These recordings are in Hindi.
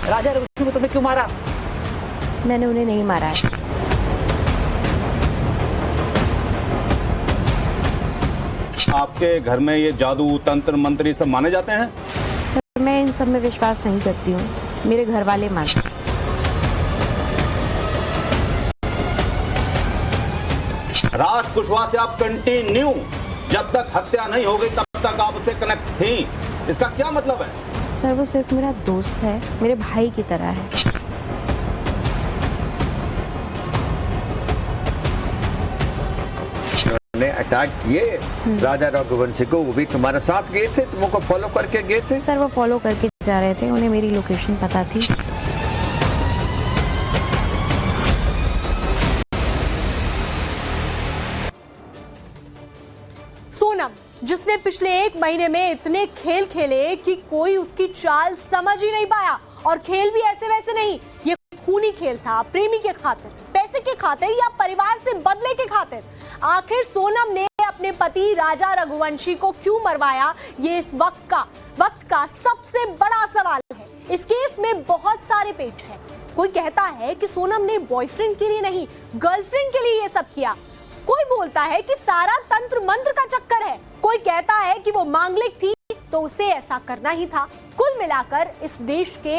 राजा रघुवंशी को तुमने क्यों मारा? मैंने उन्हें नहीं मारा है। आपके घर में ये जादू तंत्र मंत्र सब माने जाते हैं? सर, मैं इन सब में विश्वास नहीं करती हूँ, मेरे घर वाले मानते हैं। राज कुशवाहा से आप कंटिन्यू जब तक हत्या नहीं हो गई तब तक आप उससे कनेक्ट थी, इसका क्या मतलब है? सर, वो सिर्फ मेरा दोस्त है, मेरे भाई की तरह है। ने अटैक किए राजा रघुवंशी को, वो भी तुम्हारे साथ गए थे, तुमको फॉलो करके गए थे? सर, वो फॉलो करके जा रहे थे, उन्हें मेरी लोकेशन पता थी। सोनम, जिसने पिछले 1 महीने में इतने खेल खेले कि कोई उसकी चाल समझ ही नहीं पाया, और खेल भी ऐसे वैसे नहीं, ये खूनी खेल था, प्रेमी के खातिर, पैसे के खातिर या परिवार से बदले के खातिर। आखिर सोनम ने अपने पति राजा रघुवंशी को क्यों मरवाया, ये इस वक्त का सबसे बड़ा सवाल है। इस केस में बहुत सारे पेच हैं। कोई कहता है कि सोनम ने बॉयफ्रेंड के लिए नहीं, गर्लफ्रेंड के लिए ये सब किया। कोई बोलता है कि सारा तंत्र मंत्र का चक्कर है। कोई कहता है कि वो मांगलिक थी तो उसे ऐसा करना ही था। कुल मिलाकर इस देश के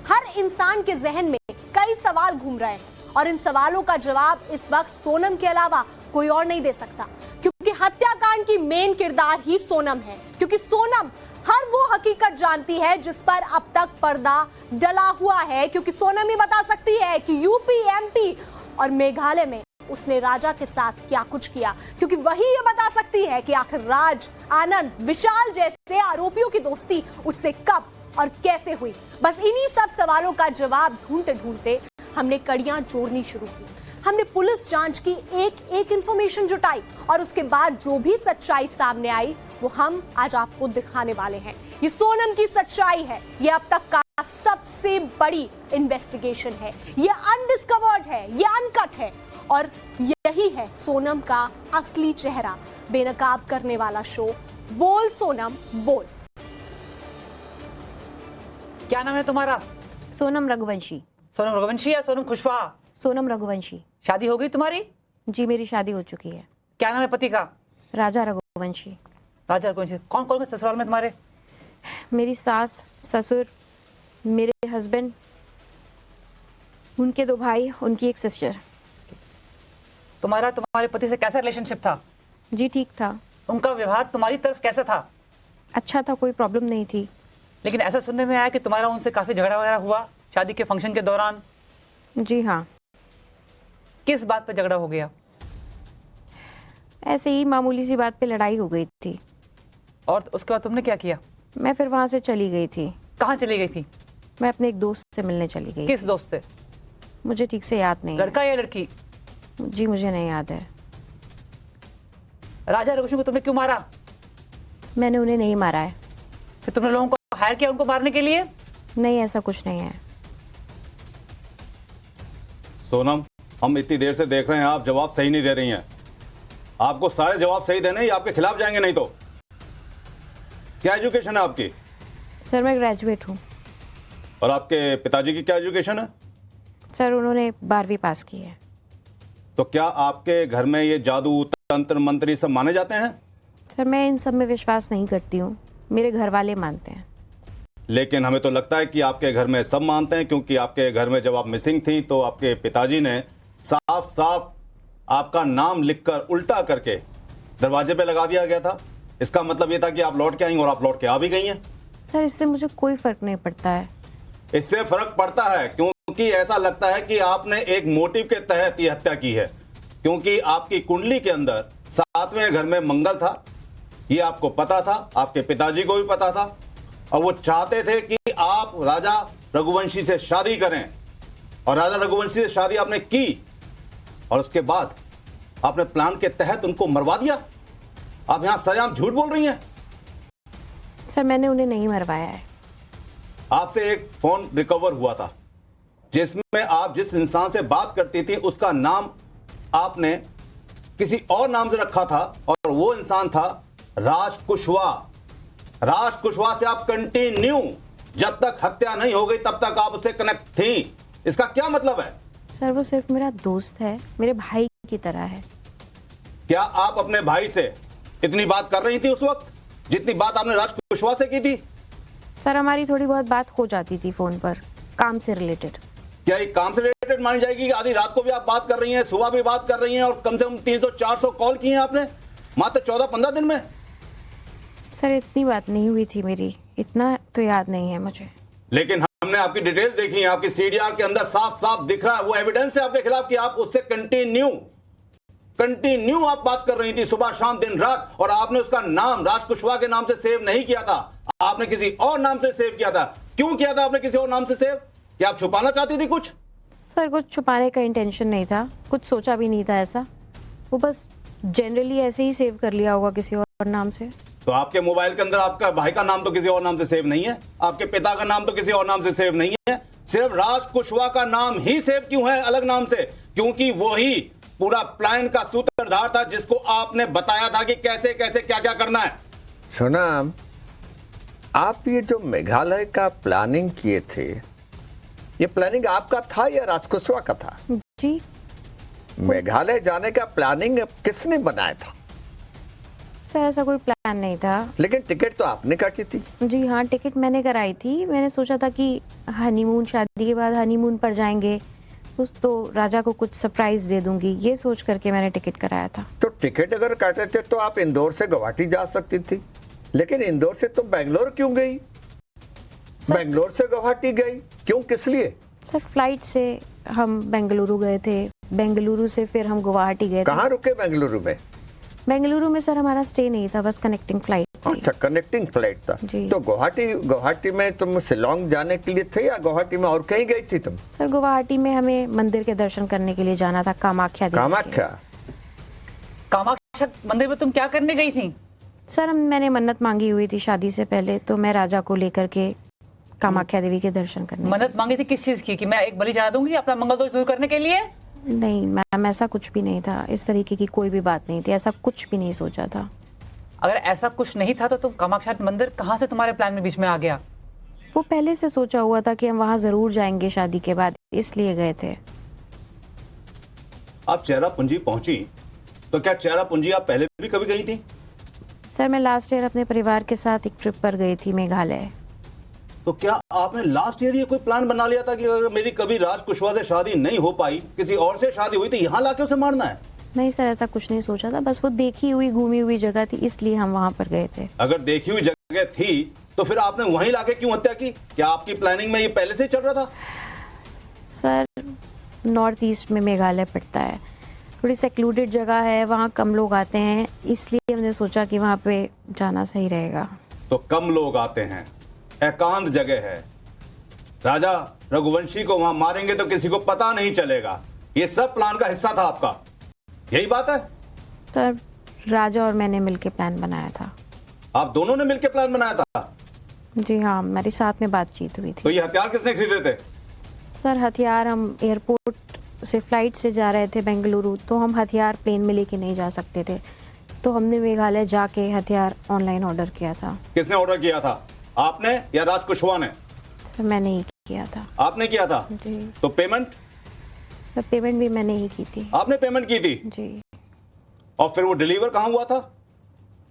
हर इंसान के जहन में कई सवाल घूम रहे हैं, और इन सवालों का जवाब इस वक्त सोनम के अलावा कोई और नहीं दे सकता, क्योंकि हत्याकांड की मेन किरदार ही सोनम है। क्योंकि सोनम हर वो हकीकत जानती है जिस पर अब तक पर्दा डला हुआ है, क्योंकि सोनम ही बता सकती है कि यूपी, एमपी और मेघालय में उसने राजा के साथ क्या कुछ किया, क्योंकि वही ये बता सकती है कि आखिर राज, आनंद, विशाल जैसे आरोपियों की दोस्ती उससे कब और कैसे हुई। बस इन्हीं सब सवालों का जवाब ढूंढते ढूंढते हमने कड़ियां जोड़नी शुरू की। हमने पुलिस जांच की एक इंफॉर्मेशन जुटाई, और उसके बाद जो भी सच्चाई सामने आई वो हम आज आपको दिखाने वाले हैं। ये सोनम की सच्चाई है, ये अब तक का सबसे बड़ी इन्वेस्टिगेशन है, ये अनडिस्कवर्ड है, ये अनकट है, और यही है सोनम का असली चेहरा। बेनकाब करने वाला शो बोल सोनम बोल। क्या नाम है तुम्हारा? सोनम रघुवंशी। सोनम रघुवंशी या सोनम कुशवाहा? सोनम रघुवंशी। शादी हो गई तुम्हारी? जी, मेरी शादी हो चुकी है। क्या नाम है पति का? राजा रघुवंशी। राजा रघुवंशी। कौन कौन के ससुराल में तुम्हारे? मेरी सास, ससुर, मेरे हस्बैंड, उनके 2 भाई, उनकी एक सिस्टर। तुम्हारे पति से कैसा रिलेशनशिप था? जी, ठीक था। उनका व्यवहार तुम्हारी तरफ कैसा था? अच्छा था, कोई प्रॉब्लम नहीं थी। लेकिन ऐसा सुनने में आया कि तुम्हारा उनसे काफी झगड़ा वगैरह हुआ शादी के फंक्शन के दौरान। जी हाँ। किस बात पे झगड़ा हो गया? ऐसे ही मामूली सी बात पे लड़ाई हो गई थी। और उसके बाद तुमने क्या किया? मैं फिर वहां से चली गई थी। कहाँ चली गई थी? मैं अपने एक दोस्त से मिलने चली गई। किस दोस्त से? मुझे ठीक से याद नहीं। लड़का या लड़की? जी, मुझे नहीं याद है। राजा रघुवंशी को तुमने क्यों मारा? मैंने उन्हें नहीं मारा है। फिर तुमने लोगों को हायर किया उनको मारने के लिए? नहीं, ऐसा कुछ नहीं है। सोनम, हम इतनी देर से देख रहे हैं, आप जवाब सही नहीं दे रही हैं। आपको सारे जवाब सही देने ही आपके खिलाफ जाएंगे, नहीं तो। क्या एजुकेशन है आपकी? सर, मैं ग्रेजुएट हूँ। और आपके पिताजी की क्या एजुकेशन है? सर, उन्होंने 12वीं पास की है। तो क्या आपके घर में ये जादू तंत्र मंत्र सब माने जाते हैं? सर, मैं इन सब में विश्वास नहीं करती हूँ, मेरे घर वाले मानते हैं। लेकिन हमें तो लगता है कि आपके घर में सब मानते हैं, क्योंकि आपके घर में जब आप मिसिंग थी तो आपके पिताजी ने साफ साफ आपका नाम लिखकर उल्टा करके दरवाजे पे लगा दिया गया था। इसका मतलब ये था कि आप लौट के आई और आप लौट के आ भी गई हैं। सर, इससे मुझे कोई फर्क नहीं पड़ता है। इससे फर्क पड़ता है, क्योंकि ऐसा लगता है कि आपने एक मोटिव के तहत ये हत्या की है, क्योंकि आपकी कुंडली के अंदर 7वें घर में मंगल था। ये आपको पता था, आपके पिताजी को भी पता था, और वो चाहते थे कि आप राजा रघुवंशी से शादी करें, और राजा रघुवंशी से शादी आपने की, और उसके बाद आपने प्लान के तहत उनको मरवा दिया। आप यहां सरेआम झूठ बोल रही हैं। सर, मैंने उन्हें नहीं मरवाया है। आपसे एक फोन रिकवर हुआ था जिसमें आप जिस इंसान से बात करती थी उसका नाम आपने किसी और नाम से रखा था, और वो इंसान था राज कुशवाहा। राज कुशवाहा से आप कंटिन्यू जब तक हत्या नहीं हो गई तब तक आप उससे कनेक्ट थी, इसका क्या मतलब है? सर वो सिर्फ मेरा दोस्त है, मेरे भाई की तरह है। क्या आप अपने भाई से इतनी बात कर रही थी उस वक्त जितनी बात आपने राज कुशवाहा से की थी? सर हमारी थोड़ी बहुत बात हो जाती थी फोन पर, काम से रिलेटेड। क्या ये काम से रिलेटेड मानी जाएगी कि आधी रात को भी आप बात कर रही हैं, सुबह भी बात कर रही हैं और कम से कम 300-400 कॉल किए हैं आपने मात्र 14-15 दिन में? सर इतनी बात नहीं हुई थी मेरी, इतना तो याद नहीं है मुझे। लेकिन हमने आपकी डिटेल्स देखी है, आपकी सीडीआर के अंदर साफ साफ दिख रहा है, वो एविडेंस है आपके खिलाफ कि आप उससे कंटिन्यू आप बात कर रही थी सुबह शाम दिन रात, और आपने उसका नाम राज कुशवाहा के नाम से सेव नहीं किया था, आपने किसी और नाम से सेव किया था। क्यों किया था आपने किसी और नाम से सेव? क्या आप छुपाना चाहती थी कुछ? सर कुछ छुपाने का इंटेंशन नहीं था, कुछ सोचा भी नहीं था ऐसा, वो बस जनरली ऐसे ही सेव कर लिया होगा किसी और नाम से। तो आपके मोबाइल के अंदर आपका भाई का नाम तो किसी और नाम से सेव नहीं है, आपके पिता का नाम तो किसी और नाम से सेव नहीं है, सिर्फ राज कुशवाहा का नाम ही सेव क्यों है अलग नाम से? क्योंकि वही पूरा प्लान का सूत्रधार था जिसको आपने बताया था कि कैसे कैसे क्या क्या करना है। सोनम, आप ये जो मेघालय का प्लानिंग किए थे, ये प्लानिंग आपका था या राज कुशवाहा का था? जी मेघालय जाने का प्लानिंग किसने बनाया था? सर ऐसा कोई प्लान नहीं था। लेकिन टिकट तो आपने काटी थी। जी हाँ, टिकट मैंने कराई थी। मैंने सोचा था कि हनीमून, शादी के बाद हनीमून पर जाएंगे तो राजा को कुछ सरप्राइज दे दूंगी, ये सोच करके मैंने टिकट कराया था। तो टिकट अगर काटे थे तो आप इंदौर से गुवाहाटी जा सकती थी, लेकिन इंदौर से तो बेंगलोर क्यों गई? बेंगलोर से गुवाहाटी गई क्यों, किस लिए? सर फ्लाइट से हम बेंगलुरु गए थे, बेंगलुरु से फिर हम गुवाहाटी गए थे। कहाँ रुके बेंगलुरु में? बेंगलुरु में सर हमारा स्टे नहीं था, बस कनेक्टिंग फ्लाइट थी। अच्छा, कनेक्टिंग फ्लाइट था। तो गुवाहाटी में तुम शिलोंग जाने के लिए थे या गुवाहाटी में और कहीं गई थी तुम? सर गुवाहाटी में हमें मंदिर के दर्शन करने के लिए जाना था, कामाख्या मंदिर में तुम क्या करने गई थी? सर मैंने मन्नत मांगी हुई थी शादी से पहले, तो मैं राजा को लेकर के कामाख्या देवी के दर्शन करने। मन्नत मांगी थी किस चीज की? कि मैं एक बलि चढ़ा दूंगी अपना मंगल दोष दूर करने के लिए? नहीं मैम, ऐसा कुछ भी नहीं था, इस तरीके की कोई भी बात नहीं थी, ऐसा कुछ भी नहीं सोचा था। अगर ऐसा कुछ नहीं था तो तुम कामाख्या मंदिर कहाँ से तुम्हारे प्लान में बीच में आ गया? वो पहले से सोचा हुआ था कि हम वहाँ जरूर जाएंगे शादी के बाद, इसलिए गए थे। आप चेरापूंजी पहुंची तो क्या चेरापूंजी आप पहले भी कभी गई थी? सर मैं लास्ट ईयर अपने परिवार के साथ एक ट्रिप पर गई थी मेघालय। तो क्या आपने लास्ट ईयर ये कोई प्लान बना लिया था कि अगर मेरी कभी राज कुशवाहा से शादी नहीं हो पाई, किसी और से शादी हुई तो यहाँ लाके उसे मारना है? नहीं सर, ऐसा कुछ नहीं सोचा था, बस वो देखी हुई घूमी हुई जगह थी, इसलिए हम वहाँ पर गए थे। अगर देखी हुई जगह थी तो फिर आपने वहीं लाके क्यों हत्या की? क्या आपकी प्लानिंग में ये पहले से ही चल रहा था? सर नॉर्थ ईस्ट में मेघालय पड़ता है, थोड़ी सेक्लूडेड जगह है, वहाँ कम लोग आते हैं, इसलिए हमने सोचा कि वहाँ पे जाना सही रहेगा। तो कम लोग आते हैं, एकांत जगह है, राजा रघुवंशी को वहां मारेंगे तो किसी को पता नहीं चलेगा, ये सब प्लान का हिस्सा था आपका, यही बात है? सर राजा और मैंने मिलके प्लान बनाया था। आप दोनों ने मिलकर प्लान बनाया था? जी हाँ, मेरी साथ में बातचीत हुई थी। तो ये हथियार किसने खरीदे थे? सर हथियार हम एयरपोर्ट से फ्लाइट से जा रहे थे बेंगलुरु, तो हम हथियार प्लेन में लेके नहीं जा सकते थे, तो हमने मेघालय जाके हथियार ऑनलाइन ऑर्डर किया था। किसने ऑर्डर किया था, आपने या राज कुशवाहा ने? सर मैंने ही किया था। आपने किया था? जी। तो पेमेंट? सर पेमेंट भी मैंने ही की थी। आपने पेमेंट की थी? जी। और फिर वो डिलीवर कहाँ हुआ था?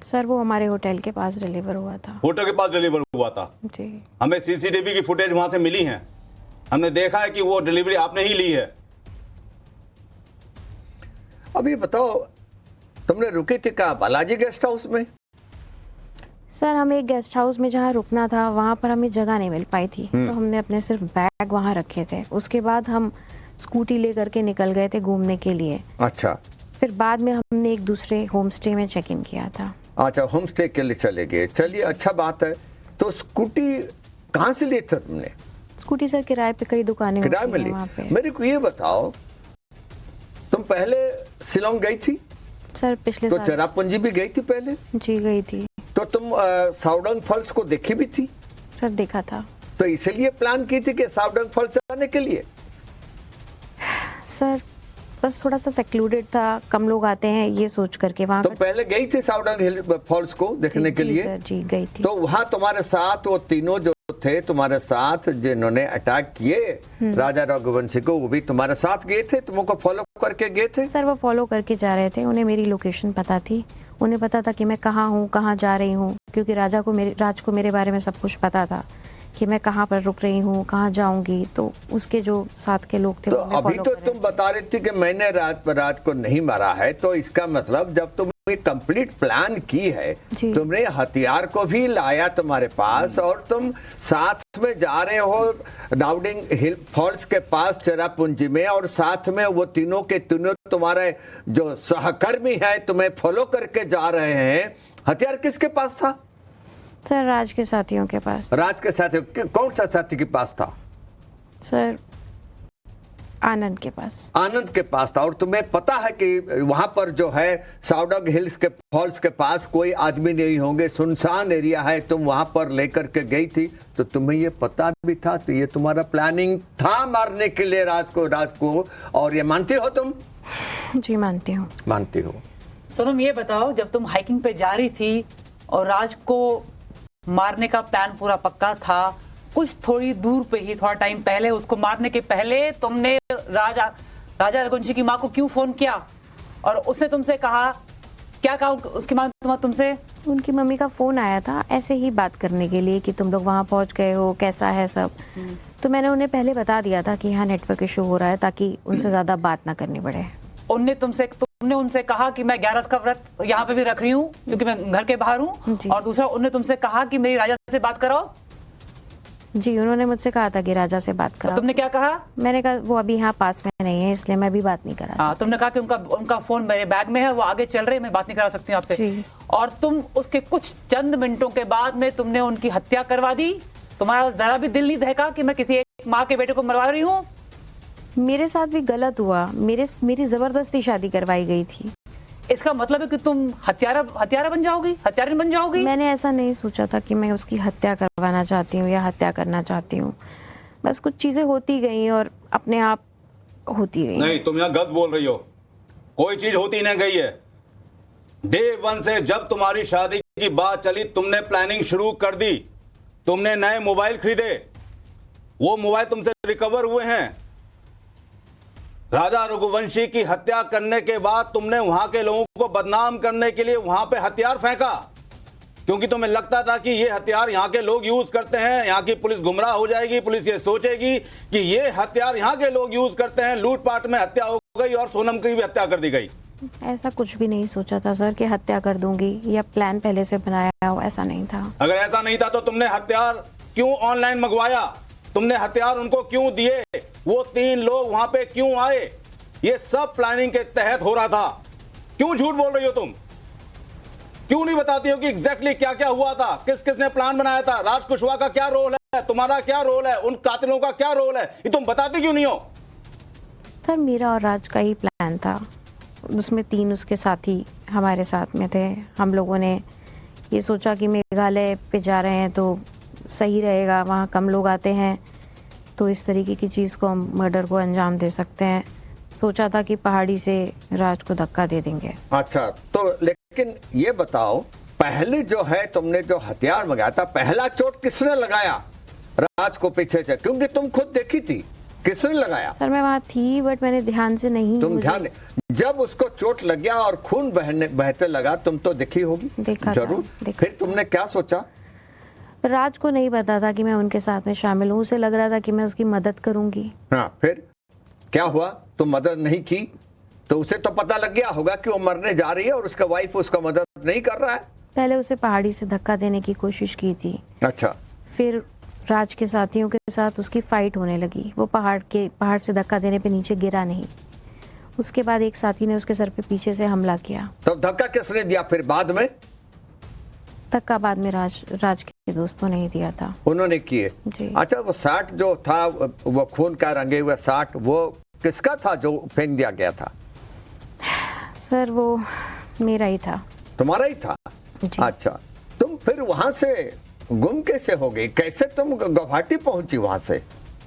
सर वो हमारे होटल के पास डिलीवर हुआ था। होटल के पास डिलीवर हुआ था? जी। हमें सीसीटीवी की फुटेज वहां से मिली है, हमने देखा है कि वो डिलीवरी आपने ही ली है। अब ये बताओ, तुमने रुकी थी कहाँ, बालाजी गेस्ट हाउस में? सर हम एक गेस्ट हाउस में जहाँ रुकना था वहाँ पर हमें जगह नहीं मिल पाई थी, तो हमने अपने सिर्फ बैग वहाँ रखे थे। उसके बाद हम स्कूटी लेकर के निकल गए थे घूमने के लिए। अच्छा। फिर बाद में हमने एक दूसरे होम स्टे में चेक इन किया था। अच्छा, होम स्टे के लिए चले गए, चलिए अच्छा बात है। तो स्कूटी कहाँ से ली था तुमने? स्कूटी सर किराए पे कई दुकानें किराए में ली। वहाँ पे। मेरे को ये बताओ, तुम पहले शिलोंग गई थी? सर पिछले तो साल। चेरापूंजी भी गई थी पहले? जी गई थी। तो तुम साउडंग फॉल्स को देखी भी थी? सर देखा था। तो इसलिए प्लान की थी कि साउडंग फॉल्स जाने के लिए? सर बस थोड़ा सा सेक्लूडेड था, कम लोग आते हैं, ये सोच करके वहाँ। तो पहले गई थी साउडंग फॉल्स को देखने के लिए? सर जी गई थी। तो वहाँ तुम्हारे साथ वो तीनों जो लोग थे तुम्हारे साथ जिन्होंने अटैक किए राजा रघुवंशी को, वो भी तुम्हारे साथ गए थे, तुमको फॉलो करके गए थे? सर वो फॉलो करके जा रहे थे, उन्हें मेरी लोकेशन पता थी, उन्हें पता था कि मैं कहाँ हूँ, कहाँ जा रही हूँ, क्योंकि राज को मेरे बारे में सब कुछ पता था कि मैं कहाँ पर रुक रही हूँ, कहाँ जाऊंगी। तो उसके जो साथ के लोग थे तो वो हमें अभी follow तो कर रहे तुम बता रही थी कि मैंने राज को नहीं मारा है, तो इसका मतलब जब तुमने कंप्लीट प्लान की है, जी। तुमने हथियार को भी लाया तुम्हारे पास और तुम साथ में जा रहे हो डाउडिंग हिल फॉल्स के पास चेरापूंजी में, और साथ में वो तीनों के तीनों तुम्हारे जो सहकर्मी है तुम्हें फॉलो करके जा रहे हैं। हथियार किसके पास था? सर राज के साथियों के पास। राज के साथी? कौन सा साथी के पास था? सर आनंद के पास। आनंद के पास था। और तुम्हें पता है कि वहां पर जो है साउडग हिल्स के फॉल्स के पास कोई आदमी नहीं होंगे, सुनसान एरिया है, तुम वहां पर लेकर के गई थी, तो तुम्हें ये पता भी था, तो ये तुम्हारा प्लानिंग था मारने के लिए राज को, और ये मानती हो तुम? जी मानती हूँ। मानती हो। सोनम ये बताओ, जब तुम हाइकिंग पे जा रही थी और राज को मारने का प्लान पूरा पक्का था, कुछ थोड़ी दूर पे ही थोड़ा टाइम पहले, उसको मारने के पहले तुमने राजा रघुवंशी की माँ को क्यों फोन किया और उसने तुमसे कहा, क्या कहा उसकी माँ तुमसे? उनकी मम्मी का फोन आया था ऐसे ही बात करने के लिए कि तुम लोग वहां पहुंच गए हो, कैसा है सब। तो मैंने उन्हें पहले बता दिया था कि यहाँ नेटवर्क इशू हो रहा है, ताकि उनसे ज्यादा बात ना करनी पड़े। तुमने उनसे कहा कि मैं 11 का व्रत यहाँ पे भी रख रही हूँ क्योंकि मैं घर के बाहर हूँ, और दूसरा उन्होंने तुमसे कहा कि मेरी राजा से बात कराओ। जी उन्होंने मुझसे कहा था कि राजा से बात कराओ। तुमने क्या कहा? मैंने कहा वो अभी यहाँ पास में नहीं है, इसलिए मैं भी बात नहीं करा। हाँ, तुमने कहा कि उनका फोन मेरे बैग में है, वो आगे चल रहे, मैं बात नहीं करा सकती हूँ आपसे। और तुम उसके कुछ चंद मिनटों के बाद में तुमने उनकी हत्या करवा दी। तुम्हारा जरा भी दिल नहीं दहका कि मैं किसी एक माँ के बेटे को मरवा रही हूँ? मेरे साथ भी गलत हुआ, मेरी जबरदस्ती शादी करवाई गई थी। इसका मतलब है कि तुम हत्यारा बन जाओगी, हत्यारिन बन जाओगी? मैंने ऐसा नहीं सोचा था कि मैं उसकी हत्या करवाना चाहती हूँ या हत्या करना चाहती हूँ, बस कुछ चीजें होती गई और अपने आप होती गई। नहीं, तुम यहाँ गलत बोल रही हो, कोई चीज होती नहीं गई है। डे 1 से जब तुम्हारी शादी की बात चली, तुमने प्लानिंग शुरू कर दी, तुमने नए मोबाइल खरीदे, वो मोबाइल तुमसे रिकवर हुए हैं। राजा रघुवंशी की हत्या करने के बाद तुमने वहां के लोगों को बदनाम करने के लिए वहां पे हथियार फेंका, क्योंकि तुम्हें लगता था कि ये हथियार यहाँ के लोग यूज करते हैं, यहाँ की पुलिस गुमराह हो जाएगी, पुलिस ये सोचेगी कि ये हथियार यहाँ के लोग यूज करते हैं, लूटपाट में हत्या हो गई और सोनम की भी हत्या कर दी गई। ऐसा कुछ भी नहीं सोचा था सर कि हत्या कर दूंगी या प्लान पहले से बनाया हो, ऐसा नहीं था। अगर ऐसा नहीं था तो तुमने हथियार क्यों ऑनलाइन मंगवाया? तुमने हथियार उनको क्यों दिए? वो 3 लोग वहां पे क्यों आए? ये सब प्लानिंग के तहत हो रहा था। क्यों झूठ बोल रही हो तुम? क्यों नहीं बताती हो कि एग्जैक्टली क्या क्या हुआ था, किसने प्लान बनाया था? राज कुशवाहा का क्या रोल है, तुम्हारा क्या रोल है, उन कातिलों का क्या रोल है, ये तुम बताती क्यों नहीं हो? सर मेरा और राज का ही प्लान था, उसमें 3 उसके साथी हमारे साथ में थे। हम लोगों ने ये सोचा कि मेघालय पे जा रहे हैं तो सही रहेगा, वहाँ कम लोग आते हैं, तो इस तरीके की चीज़ को हम मर्डर को अंजाम दे सकते हैं। सोचा था कि पहाड़ी से राज को धक्का दे देंगे। अच्छा, तो लेकिन ये बताओ, पहले जो है तुमने जो हथियार मंगाया था, पहला चोट किसने लगाया राज को पीछे से? क्योंकि तुम खुद देखी थी, किसने लगाया? सर मैं वहाँ थी बट मैंने ध्यान से नहीं। तुम ध्यान, जब उसको चोट लग गया और खून बहते लगा, तुम तो देखी होगी। देखा जरूर। फिर तुमने क्या सोचा? राज को नहीं पता था कि मैं उनके साथ में शामिल हूँ, उसे लग रहा था कि मैं उसकी मदद करूंगी। हाँ, फिर क्या हुआ? तुम मदद नहीं की तो उसे तो पता लग गया होगा कि वो मरने जा रही है और उसका वाइफ उसका मदद नहीं कर रहा है। पहले उसे पहाड़ी से धक्का देने की कोशिश की थी। अच्छा। फिर राज के साथियों के साथ उसकी फाइट होने लगी, वो पहाड़ से धक्का देने पे नीचे गिरा नहीं। उसके बाद एक साथी ने उसके सर पे पीछे से हमला किया। तो धक्का किसने दिया फिर बाद में? धक्का बाद में राज के दोस्तों ने ही दिया था। उन्होंने किए? जी। अच्छा, वो साट जो था, वो खून का रंगे हुए साट, वो किसका था जो फेंक दिया गया था? सर वो मेरा ही था। तुम्हारा ही था? जी। अच्छा, तुम फिर वहां से गुम कैसे हो गई? कैसे तुम गुवाहाटी पहुंची वहां से?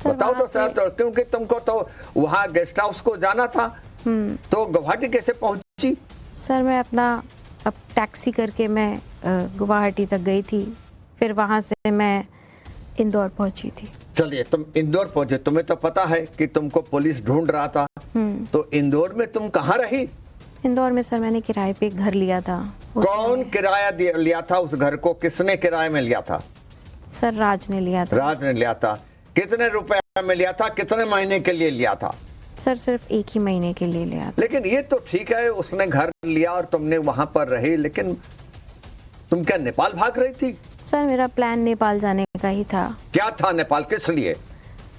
बताओ तो सर। तो क्योंकि तुमको तो वहां गेस्ट हाउस को जाना था, तो गुवाहाटी कैसे पहुंची? सर मैं टैक्सी करके मैं गुवाहाटी तक गई थी, फिर वहां से मैं इंदौर पहुंची थी। चलिए, तुम इंदौर पहुंचे, तुम्हें तो पता है कि तुमको पुलिस ढूंढ रहा था, तो इंदौर में तुम कहाँ रही? इंदौर में सर मैंने किराए पे एक घर लिया था। कौन किराया लिया था उस घर को? किसने किराए में लिया था? सर राज ने लिया था। राज ने लिया था। कितने रुपए में लिया था? कितने महीने के लिए लिया था? सर सिर्फ एक ही महीने के लिए लिया था। लेकिन ये तो ठीक है, उसने घर लिया और तुमने वहां पर रही, लेकिन तुम क्या नेपाल भाग रही थी? सर मेरा प्लान नेपाल जाने का ही था। क्या था नेपाल? किस लिए?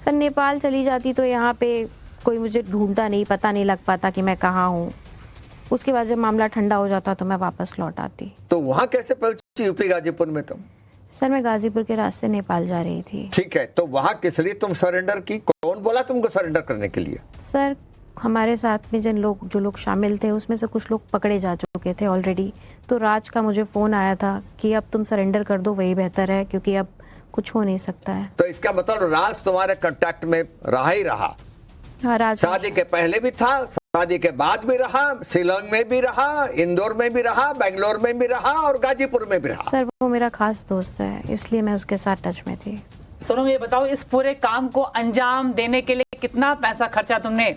सर नेपाल चली जाती तो यहाँ पे कोई मुझे ढूंढता नहीं, पता नहीं लग पाता कि मैं कहाँ हूँ। उसके बाद जब मामला ठंडा हो जाता तो मैं वापस लौट आती। तो वहां कैसे पहुंची यूपी गाजीपुर में तुम? सर मैं गाजीपुर के रास्ते नेपाल जा रही थी। ठीक है, तो वहां किस लिए तुम सरेंडर की? कौन बोला तुमको सरेंडर करने के लिए? सर हमारे साथ में जो लोग शामिल थे उसमें से कुछ लोग पकड़े जा चुके थे ऑलरेडी। तो राज का मुझे फोन आया था कि अब तुम सरेंडर कर दो, वही बेहतर है, क्योंकि अब कुछ हो नहीं सकता है। तो इसका मतलब राज तुम्हारे कांटेक्ट में रहा ही रहा? हाँ, राज शादी के पहले भी था, शादी के बाद भी रहा, शिलोंग में भी रहा, इंदौर में भी रहा, बेंगलोर में भी रहा और गाजीपुर में भी रहा। सर वो मेरा खास दोस्त है, इसलिए मैं उसके साथ टच में थी। सोनम ये बताओ, इस पूरे काम को अंजाम देने के लिए कितना पैसा खर्चा तुमने?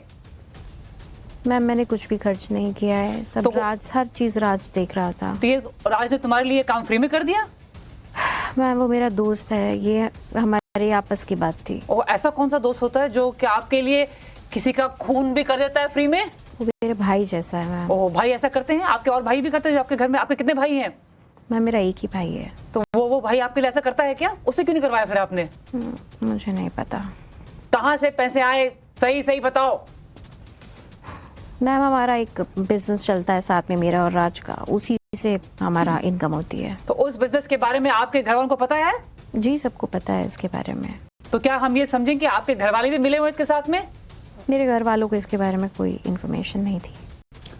मैम मैंने कुछ भी खर्च नहीं किया है, सब तो राज, हर चीज राज देख रहा था। तो ये राज ने तुम्हारे लिए काम फ्री में कर दिया? मैम वो मेरा दोस्त है, ये हमारी आपस की बात थी। और ऐसा कौन सा दोस्त होता है जो कि आपके लिए किसी का खून भी कर देता है फ्री में? वो मेरे भाई जैसा है मैम। ओ भाई ऐसा करते हैं? आपके और भाई भी करते हैं जो आपके घर में? आपके कितने भाई हैं? मैम मेरा एक ही भाई है। तो वो भाई आपके लिए ऐसा करता है क्या? उससे क्यों नहीं करवाया फिर आपने? मुझे नहीं पता। कहाँ से पैसे आए, सही सही बताओ। मैम हमारा एक बिजनेस चलता है साथ में, मेरा और राज का, उसी से हमारा इनकम होती है। तो उस बिजनेस के बारे में आपके घर वालों को पता है? जी सबको पता है इसके बारे में। तो क्या हम ये समझें कि आपके घर वाले भी मिले हुए इसके साथ में? मेरे घर वालों को इसके बारे में कोई इन्फॉर्मेशन नहीं थी।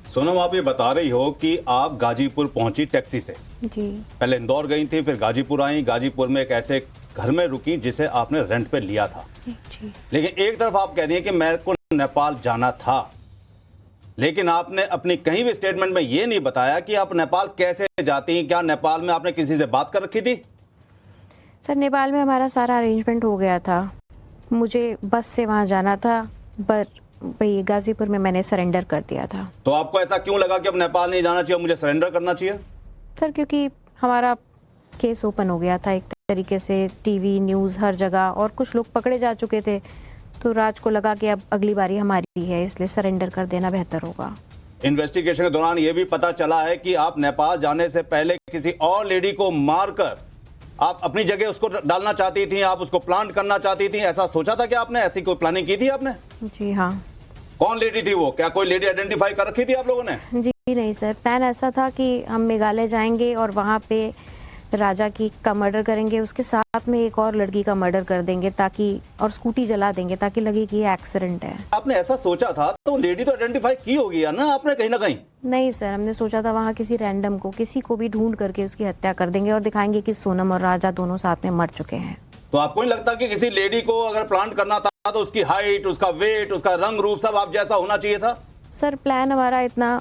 सोनम, आप ये बता रही हो कि आप गाजीपुर पहुंची टैक्सी से, जी पहले इंदौर गई थी, फिर गाजीपुर आई, गाजीपुर में एक ऐसे घर में रुकी जिसे आपने रेंट पे लिया था। जी लेकिन एक तरफ आप कह रही हैं कि मेरे को नेपाल जाना था, लेकिन आपने अपनी कहीं भी स्टेटमेंट में ये नहीं बताया कि आप नेपाल कैसे जाती हैं। क्या नेपाल में आपने किसी से बात कर रखी थी? सर नेपाल में हमारा सारा अरेंजमेंट हो गया था, मुझे बस से वहाँ जाना था, पर वही गाजीपुर में मैंने सरेंडर कर दिया था। तो आपको ऐसा क्यों लगा कि अब नेपाल नहीं जाना चाहिए, मुझे सरेंडर करना चाहिए? सर क्योंकि हमारा केस ओपन हो गया था एक तरीके से, टीवी न्यूज़ हर जगह, और कुछ लोग पकड़े जा चुके थे, तो राज को लगा कि अब अगली बारी हमारी है, इसलिए सरेंडर कर देना बेहतर होगा। इन्वेस्टिगेशन के दौरान यह भी पता चला है कि आप नेपाल जाने से पहले किसी और लेडी को मारकर आप अपनी जगह उसको डालना चाहती थी, आप उसको प्लांट करना चाहती थी। ऐसा सोचा था कि आपने? ऐसी कोई प्लानिंग की थी आपने? जी हाँ। कौन लेडी थी वो? क्या कोई लेडी आइडेंटिफाई कर रखी थी आप लोगों ने? जी नहीं सर, प्लान ऐसा था कि हम मेघालय जाएंगे और वहाँ पे राजा का मर्डर करेंगे, उसके साथ में एक और लड़की का मर्डर कर देंगे, ताकि, और स्कूटी जला देंगे ताकि लगे कि ये एक्सीडेंट है। आपने ऐसा सोचा था तो लेडी तो आइडेंटिफाई की होगी यार ना आपने कहीं ना कहीं? नहीं सर, हमने सोचा था वहाँ किसी रैंडम को, किसी को भी ढूंढ करके उसकी हत्या कर देंगे और दिखाएंगे कि सोनम और राजा दोनों साथ में मर चुके हैं। तो आपको नहीं लगता कि किसी लेडी को अगर प्लांट करना था तो उसकी हाइट, उसका वेट, उसका रंग रूप सब आप जैसा होना चाहिए था? सर प्लान हमारा इतना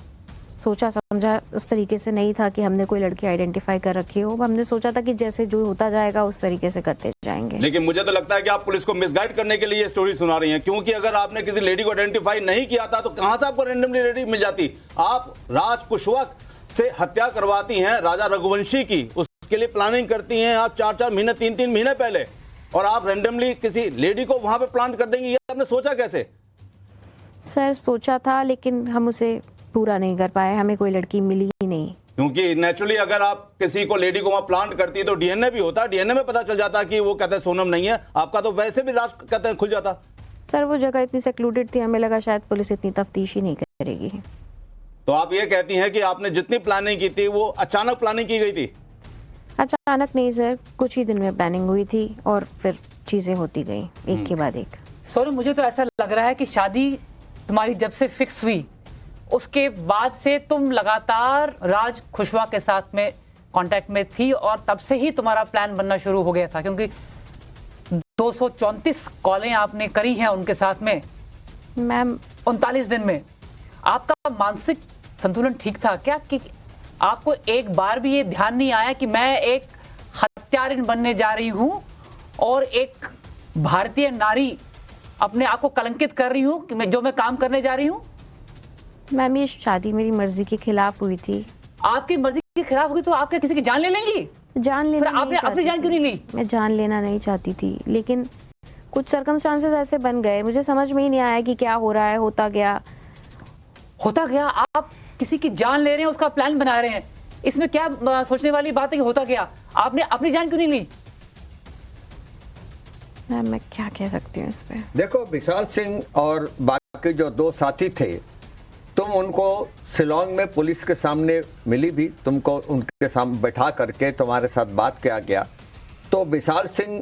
सोचा समझा उस तरीके से नहीं था कि हमने कोई लड़की आइडेंटिफाई कर रखी हो। हमने सोचा था कि जैसे जो होता जाएगा उस तरीके से करते जाएंगे। लेकिन मुझे तो लगता है कि आप पुलिस को मिसगाइड करने के लिए ये स्टोरी सुना रही हैं, क्योंकि अगर आपने किसी लेडी को आइडेंटिफाई नहीं किया था तो कहां से आपको रैंडमली लेडी मिल जाती? आप राज कुशवाहा से हत्या करवाती हैं, राजा रघुवंशी की, उसके लिए प्लानिंग करती हैं आप 4-4 महीने 3-3 महीने पहले, और आप रैंडमली किसी लेडी को वहां पे प्लांट कर देंगी। ये आपने सोचा कैसे? सर सोचा था, लेकिन हम उसे पूरा नहीं कर पाए, हमें कोई लड़की मिली ही नहीं। क्योंकि नेचुरली अगर आप किसी को लेडी को वहां प्लांट करती है तो डीएनए भी होता, डीएनए में पता चल जाता कि वो कहते हैं सोनम नहीं है, आपका तो वैसे भी राज कहते हैं खुल जाता। सर वो जगह इतनी सेक्लूडेड थी, हमें लगा शायद पुलिस इतनी तफ्तीश ही नहीं करेगी। तो आप ये कहती हैं कि आपने जितनी प्लानिंग की थी वो अचानक प्लानिंग की गई थी? अचानक नहीं सर, कुछ ही दिन में प्लानिंग हुई थी और फिर चीजें होती गई एक के बाद एक। सोनम मुझे तो ऐसा लग रहा है कि शादी तुम्हारी जब से फिक्स हुई उसके बाद से तुम लगातार राज कुशवाहा के साथ में कांटेक्ट में थी, और तब से ही तुम्हारा प्लान बनना शुरू हो गया था, क्योंकि 234 कॉलें आपने करी हैं उनके साथ में मैम 39 दिन में। आपका मानसिक संतुलन ठीक था क्या कि आपको एक बार भी ये ध्यान नहीं आया कि मैं एक हत्यारिन बनने जा रही हूं और एक भारतीय नारी अपने आप को कलंकित कर रही हूँ कि मैं काम करने जा रही हूँ? मैम ये शादी मेरी मर्जी के खिलाफ हुई थी। आपकी मर्जी के खिलाफ होगी तो आप क्या किसी की जान ले लेंगी? जान लेना फिर आपने अपनी जान क्यों नहीं ली? मैं जान लेना नहीं चाहती थी, लेकिन कुछ सर्कमस्टांसेस ऐसे बन गए, मुझे समझ में ही नहीं आया कि क्या हो रहा है। होता गया। आप किसी की जान ले रहे हैं, उसका प्लान बना रहे हैं, इसमें क्या सोचने वाली बात है कि होता गया? आपने अपनी जान क्यों नहीं ली? मैं क्या कह सकती हूँ इस पे? देखो, विशाल सिंह और बाकी जो दो साथी थे, तुम उनको शिलोंग में पुलिस के सामने मिली भी, तुमको उनके सामने बैठा करके तुम्हारे साथ बात किया गया, तो विशाल सिंह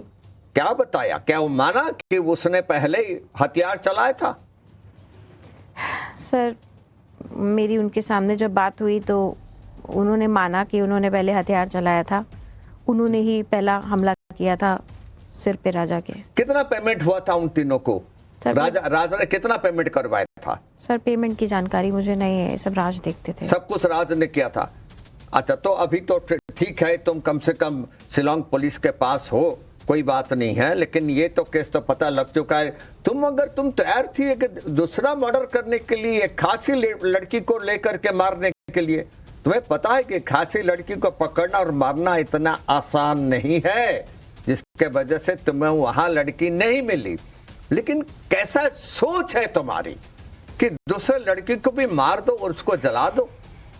क्या बताया? क्या वो माना कि उसने पहले ही हथियार चलाया था? सर, मेरी उनके सामने जब बात हुई तो उन्होंने माना कि उन्होंने पहले हथियार चलाया था, उन्होंने ही पहला हमला किया था सिर पे राजा के। कितना पेमेंट हुआ था उन तीनों को? सर, राजा ने कितना पेमेंट करवाया था? सर, पेमेंट की जानकारी मुझे नहीं है, सब राज देखते थे। सब कुछ राज ने किया था। अच्छा, तो अभी तो ठीक है, तुम कम से कम शिलोंग पुलिस के पास हो, कोई बात नहीं है, लेकिन ये तो केस तो पता लग चुका है। तुम तैयार थी कि दूसरा मर्डर करने के लिए, एक खासी लड़की को लेकर के मारने के लिए? तुम्हें पता है कि खासी लड़की को पकड़ना और मारना इतना आसान नहीं है, जिसके वजह से तुम्हें वहां लड़की नहीं मिली। लेकिन कैसा सोच है तुम्हारी कि दूसरे लड़की को भी मार दो और उसको जला दो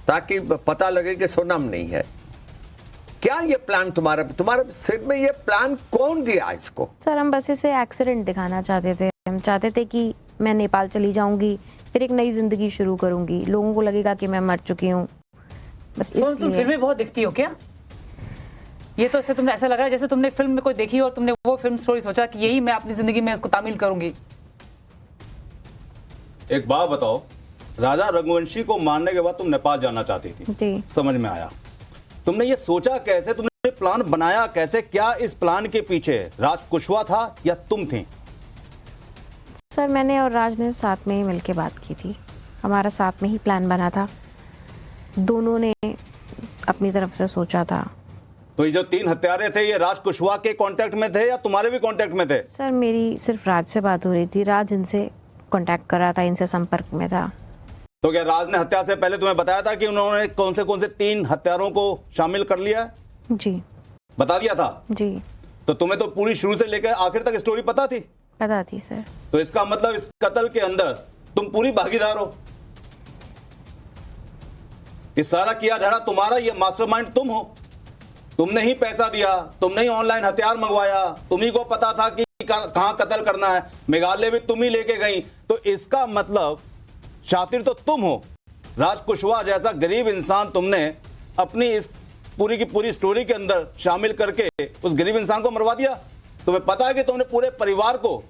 ताकि पता लगे कि सोनम नहीं है। क्या ये प्लान तुम्हारे सिर में, ये प्लान कौन दिया इसको? सर, हम बस इसे एक्सीडेंट दिखाना चाहते थे। हम चाहते थे कि मैं नेपाल चली जाऊंगी, फिर एक नई जिंदगी शुरू करूंगी, लोगों को लगेगा कि मैं मर चुकी हूँ, बस इसलिए। तुम फिल्में बहुत देखती हो क्या? ये तो ऐसे तुम्हें ऐसा लग रहा है जैसे तुमने फिल्म में कोई देखी और तुमने वो फिल्म स्टोरी सोचा कि यही मैं अपनी जिंदगी में इसको तामील करूंगी। एक बात बताओ, राजा रघुवंशी को मारने के बाद तुम नेपाल जाना चाहती थी, जी। समझ में आया। तुमने ये सोचा कैसे, तुमने प्लान बनाया कैसे? क्या इस प्लान के पीछे राज कुशवाहा था या तुम थी? सर, मैंने और राज ने साथ में ही मिलके बात की थी, हमारा साथ में ही प्लान बना था, दोनों ने अपनी तरफ से सोचा था। तो ये जो 3 हत्यारे थे, ये राज कुशवाहा के कांटेक्ट में थे या तुम्हारे भी कांटेक्ट में थे? सर, मेरी सिर्फ राज से बात हो रही थी, राज इनसे कांटेक्ट कर रहा था, इनसे संपर्क में था। तो क्या राज ने हत्या से पहले तुम्हें बताया था कि उन्होंने कौन से 3 हत्यारों को शामिल कर लिया? जी, बता दिया था? जी। तो तुम्हें तो पूरी शुरू से लेकर आखिर तक स्टोरी पता थी? पता थी सर। तो इसका मतलब इस कत्ल के अंदर तुम पूरी भागीदार हो। इस सारा किया धरा तुम्हारा, ये मास्टरमाइंड तुम हो। तुमने ही पैसा दिया, तुमने ही ऑनलाइन हथियार मंगवाया, तुम्ही को पता था कि कहां कत्ल करना है, मेघालय भी तुम ही लेके गई। तो इसका मतलब शातिर तो तुम हो। राज कुशवाहा जैसा गरीब इंसान तुमने अपनी इस पूरी की पूरी स्टोरी के अंदर शामिल करके उस गरीब इंसान को मरवा दिया। तुम्हें पता है कि तुमने पूरे परिवार को,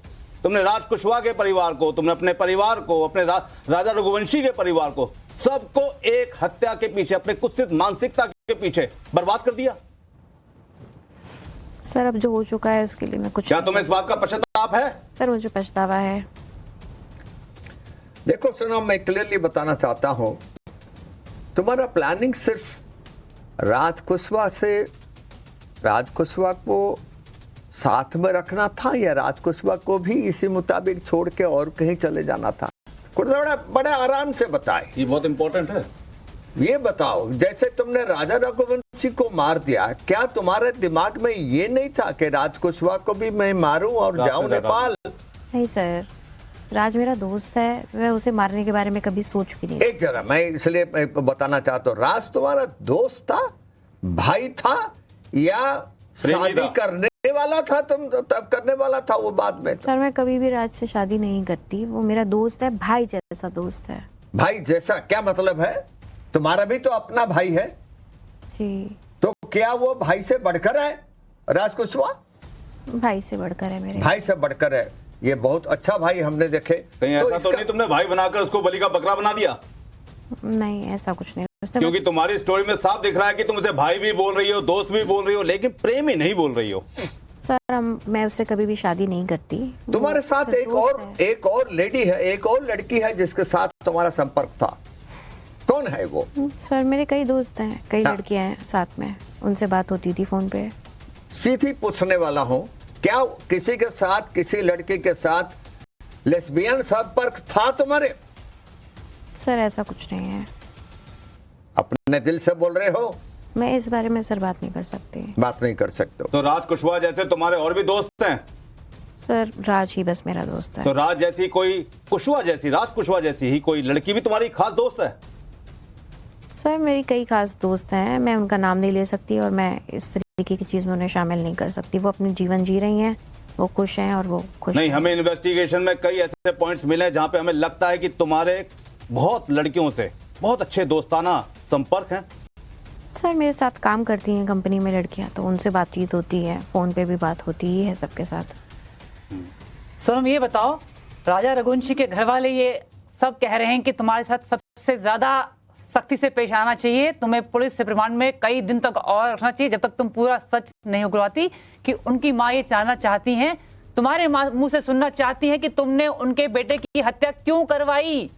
तुमने राज कुशवाहा के परिवार को, तुमने अपने परिवार को, अपने राजा रघुवंशी के परिवार को, सबको एक हत्या के पीछे, अपने कुत्सित मानसिकता के पीछे बर्बाद कर दिया। सर, अब जो हो चुका है उसके लिए मैं कुछ। क्या तुम्हें इस बात का पश्चाताप है? सर, मुझे पछतावा है। देखो सुनो, मैं क्लियरली बताना चाहता हूं, तुम्हारा प्लानिंग सिर्फ राज कुशवाहा को साथ में रखना था या राज कुशवाहा को भी इसी मुताबिक छोड़ के और कहीं चले जाना था? बड़े आराम से बताए। ये बहुत इंपॉर्टेंट है। ये बताओ, जैसे तुमने राजा रघुवंशी को मार दिया, क्या तुम्हारे दिमाग में ये नहीं था कि राज कुशवाहा को भी मैं मारूं और जाऊं नेपाल? नहीं सर, राज मेरा दोस्त है, मैं उसे मारने के बारे में कभी सोच भी नहीं। एक जगह मैं इसलिए बताना चाहता हूँ, राज तुम्हारा दोस्त था, भाई था या शादी करने वाला था? तुम तब करने वाला था वो बाद में? सर, मैं कभी भी राज से शादी नहीं करती, वो मेरा दोस्त है, भाई जैसा दोस्त है। भाई जैसा क्या मतलब है? तुम्हारा भी तो अपना भाई है जी। तो क्या वो भाई से बढ़कर है? राज कुशवाहा भाई से बढ़कर है, मेरे भाई से बढ़कर है। ये बहुत अच्छा भाई हमने देखे। कहीं ऐसा तो नहीं तुमने भाई बनाकर उसको बलि का बकरा बना दिया? नहीं, ऐसा कुछ नहीं। क्योंकि तुम्हारी स्टोरी में साफ दिख रहा है कि तुम उसे भाई भी बोल रही हो, दोस्त भी बोल रही हो, लेकिन प्रेम ही नहीं बोल रही हो। सर, मैं उससे कभी भी शादी नहीं करती। तुम्हारे साथ एक और लेडी है, एक और लड़की है जिसके साथ तुम्हारा संपर्क था, कौन है वो? सर, मेरे कई दोस्त हैं, कई लड़कियां हैं साथ में, उनसे बात होती थी फोन पे। सीधी पूछने वाला हूँ, क्या किसी के साथ, किसी लड़की के साथ लेस्बियन संपर्क था तुम्हारे? सर ऐसा कुछ नहीं है। अपने दिल से बोल रहे हो? मैं इस बारे में सर बात नहीं कर सकती। बात नहीं कर सकते हो? तो राज कुशवाहा जैसे तुम्हारे और भी दोस्त हैं? सर राज ही बस मेरा दोस्त है। तो राज जैसी कोई कुशवाहा जैसी, राज कुशवाहा जैसी ही कोई लड़की भी तुम्हारी खास दोस्त है? सर मेरी कई खास दोस्त हैं, मैं उनका नाम नहीं ले सकती और मैं इस तरीके की चीज में उन्हें शामिल नहीं कर सकती। वो अपनी जीवन जी रही हैं, वो खुश हैं और वो खुश नहीं, हैं। हमें इन्वेस्टिगेशन में कई ऐसे पॉइंट्स मिले जहां पे हमें लगता है कि तुम्हारे बहुत लड़कियों से बहुत अच्छे दोस्ताना संपर्क हैं। सर मेरे साथ काम करती हैं कंपनी में लड़कियां, तो उनसे बातचीत होती है, फोन पे भी बात होती ही है सबके साथ। सोनम ये बताओ, राजा रघुवंशी के घर वाले ये सब कह रहे हैं कि तुम्हारे साथ सबसे ज्यादा सख्ती से पेश आना चाहिए, तुम्हें पुलिस से रिमांड में कई दिन तक और रखना चाहिए जब तक तुम पूरा सच नहीं उगलवाती, कि उनकी माँ ये जानना चाहती हैं, तुम्हारे मुंह से सुनना चाहती हैं कि तुमने उनके बेटे की हत्या क्यों करवाई।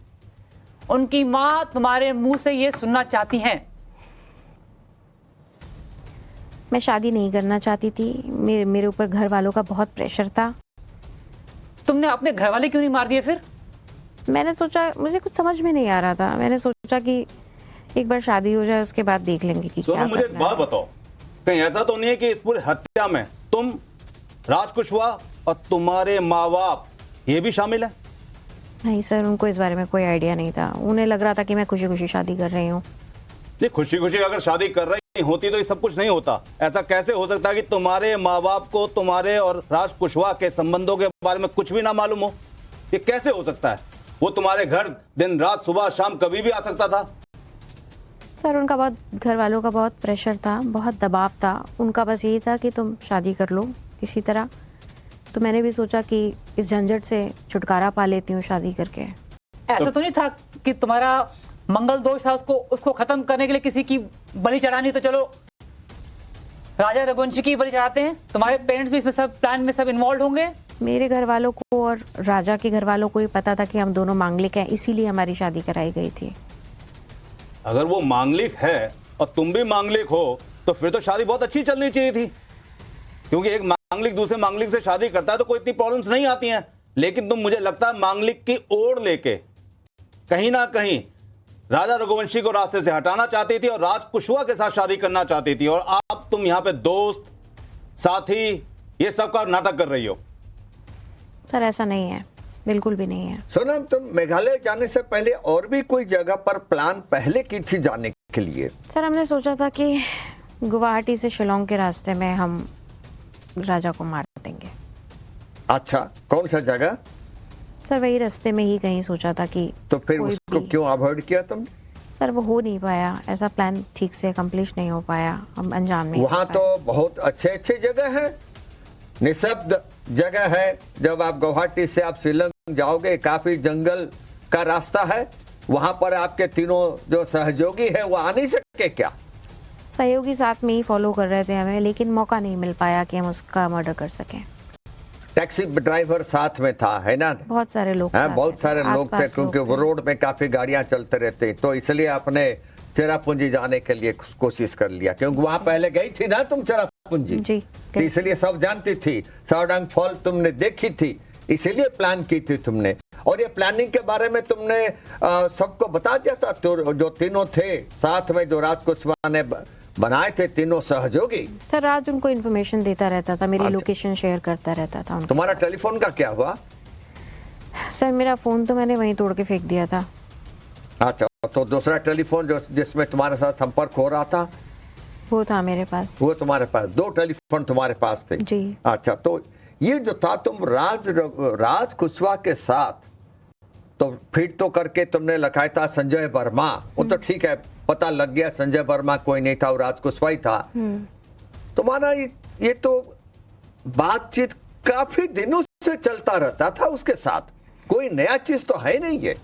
उनकी माँ तुम्हारे मुंह से ये सुनना चाहती हैं। मैं शादी नहीं करना चाहती थी, मेरे ऊपर घर वालों का बहुत प्रेशर था। तुमने अपने घर वाले क्यों नहीं मार दिए फिर? मैंने सोचा, मुझे कुछ समझ में नहीं आ रहा था, मैंने सोचा कि एक बार शादी हो जाए उसके बाद देख लेंगे कि क्या मुझे एक करना बात है। बताओ, कहीं ऐसा तो नहीं है कि इस पूरी हत्या में तुम, राज कुशवाहा और तुम्हारे माँ बाप ये भी शामिल है? नहीं सर, उनको इस बारे में कोई आइडिया नहीं था। उन्हें लग रहा था कि मैं खुशी खुशी शादी कर रही हूँ। ये खुशी खुशी अगर शादी कर रही होती तो ये सब कुछ नहीं होता। ऐसा कैसे हो सकता है कि तुम्हारे माँ बाप को तुम्हारे और राज कुशवाहा के संबंधों के बारे में कुछ भी ना मालूम हो? ये कैसे हो सकता है? वो तुम्हारे घर दिन रात सुबह शाम कभी भी आ सकता था। सर उनका बहुत, घर वालों का बहुत प्रेशर था, बहुत दबाव था। उनका बस यही था कि तुम शादी कर लो किसी तरह। तो मैंने भी सोचा कि इस झंझट से छुटकारा पा लेती हूँ शादी करके। ऐसा तो नहीं था कि तुम्हारा मंगल दोष था, उसको खत्म करने के लिए किसी की बलि चढ़ानी, तो चलो राजा रघुवंशी की बलि चढ़ाते हैं। तुम्हारे पेरेंट्स भी इसमें सब प्लान में सब इन्वॉल्व होंगे? मेरे घर वालों को और राजा के घर वालों को ही पता था कि हम दोनों मांगलिक हैं, इसीलिए हमारी शादी कराई गई थी। अगर वो मांगलिक है और तुम भी मांगलिक हो तो फिर तो शादी बहुत अच्छी चलनी चाहिए थी, क्योंकि एक मांगलिक दूसरे मांगलिक से शादी करता है तो कोई इतनी प्रॉब्लम्स नहीं आती हैं। लेकिन तुम, मुझे लगता है, मांगलिक की ओर लेके कहीं ना कहीं राजा रघुवंशी को रास्ते से हटाना चाहती थी और राज कुशवाहा के साथ शादी करना चाहती थी, और आप तुम यहां पे दोस्त साथी ये सब का नाटक कर रही हो। सर ऐसा नहीं है, बिल्कुल भी नहीं है। सोनम, तुम मेघालय जाने से पहले और भी कोई जगह पर प्लान पहले की थी जाने के लिए? सर हमने सोचा था कि गुवाहाटी से शिलोंग के रास्ते में हम राजा को मार देंगे। अच्छा, कौन सा जगह? सर वही रास्ते में ही कहीं सोचा था कि। तो फिर कोई उसको भी- क्यों अवॉइड किया तुम? सर वो हो नहीं पाया, ऐसा प्लान ठीक से अकम्प्लिश नहीं हो पाया, हम अंजाम नहीं वहां दे तो पाए। बहुत अच्छे अच्छे जगह है, निशब्द जगह है। जब आप गुवाहाटी से आप शिलोंग जाओगे, काफी जंगल का रास्ता है। वहां पर आपके तीनों जो सहयोगी है वो आ नहीं सके क्या? सहयोगी साथ में ही फॉलो कर रहे थे हमें, लेकिन मौका नहीं मिल पाया कि हम उसका मर्डर कर सकें। टैक्सी ड्राइवर साथ में था, है ना? बहुत सारे लोग हाँ, साथ बहुत में सारे थे, लोग थे, आसपास क्योंकि लोग वो थे। रोड में काफी गाड़ियां चलते रहती, तो इसलिए आपने चेरापूंजी जाने के लिए कोशिश कर लिया, क्योंकि वहां पहले गई थी ना तुम चेरापूंजी। जी, तो इसलिए सब जानती थी। साउडांग फॉल तुमने देखी थी, इसीलिए प्लान की थी तुमने। और ये प्लानिंग के बारे में तुमने सबको बता दिया था? तो जो तीनों थे साथ में, जो राज कुशवाहा ने बनाए थे तीनों सहयोगी। सर राज उनको इन्फॉर्मेशन देता रहता था, मेरी अच्छा। लोकेशन शेयर करता रहता था उनको। तुम्हारा टेलीफोन का क्या हुआ? सर मेरा फोन तो मैंने वहीं तोड़ के फेंक दिया था। अच्छा, तो दूसरा टेलीफोन जो जिसमें तुम्हारे साथ संपर्क हो रहा था वो था मेरे पास। वो तुम्हारे पास? दो टेलीफोन तुम्हारे पास थे? जी। अच्छा, तो ये जो था, तुम राज कुशवाहा के साथ तो फिर तो करके तुमने लिखाया था संजय वर्मा। वो तो ठीक है, पता लग गया संजय वर्मा कोई नहीं था, वो राज कुशवाहा ही था। तुम्हारा ये तो बातचीत काफी दिनों से चलता रहता था उसके साथ, कोई नया चीज तो है नहीं है।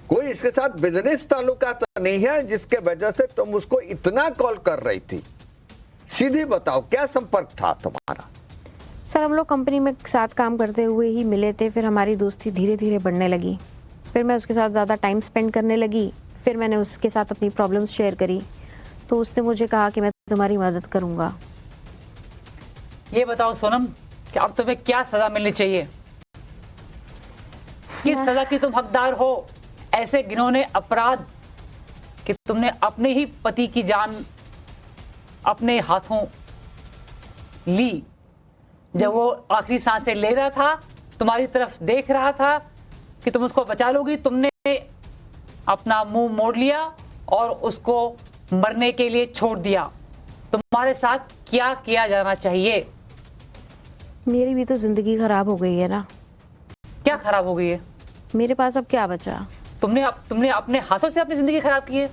कोई इसके साथ बिजनेस ताल्लुका तो नहीं है जिसके वजह से तुम उसको इतना कॉल कर रही थी? सीधी बताओ, क्या संपर्क था तुम्हारा? सर हम लोग कंपनी में साथ काम करते हुए ही मिले थे, फिर हमारी दोस्ती धीरे धीरे बढ़ने लगी, फिर मैं उसके साथ ज़्यादा टाइम स्पेंड करने लगी, फिर मैंने उसके साथ अपनी प्रॉब्लम्स शेयर करी, तो उसने मुझे कहा कि मैं तुम्हारी मदद करूंगा। ये बताओ सोनम, कि अब तुम्हें क्या सजा मिलनी चाहिए, किस सजा की तुम हकदार हो। ऐसे घिनौने अपराध कि तुमने अपने ही पति की जान अपने हाथों ली। जब वो आखिरी सांसें ले रहा था, तुम्हारी तरफ देख रहा था कि तुम उसको बचा लोगी, तुमने अपना मुंह मोड़ लिया और उसको मरने के लिए छोड़ दिया। तुम्हारे साथ क्या किया जाना चाहिए? मेरी भी तो जिंदगी खराब हो गई है ना। क्या खराब हो गई है? मेरे पास अब क्या बचा? तुमने अपने हाथों से अपनी जिंदगी खराब की है।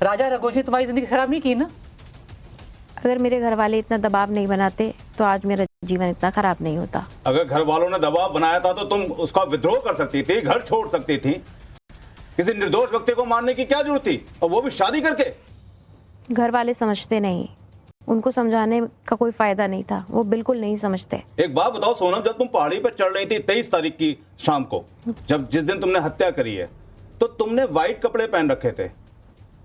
राजा रघुवंशी ने तुम्हारी जिंदगी खराब नहीं की ना। अगर मेरे घर वाले इतना दबाव नहीं बनाते तो आज मेरा जीवन इतना खराब नहीं होता। अगर घर वालों ने दबाव बनाया था तो तुम उसका विद्रोह कर सकती थी, घर छोड़ सकती थी। किसी निर्दोष व्यक्ति को मारने की क्या जरूरत थी, और वो भी शादी करके? घर वाले समझते नहीं, उनको समझाने का कोई फायदा नहीं था, वो बिल्कुल नहीं समझते। एक बात बताओ सोनम, जब तुम पहाड़ी पर चढ़ रही थी 23 तारीख की शाम को, जिस दिन तुमने हत्या करी है, तो तुमने व्हाइट कपड़े पहन रखे थे।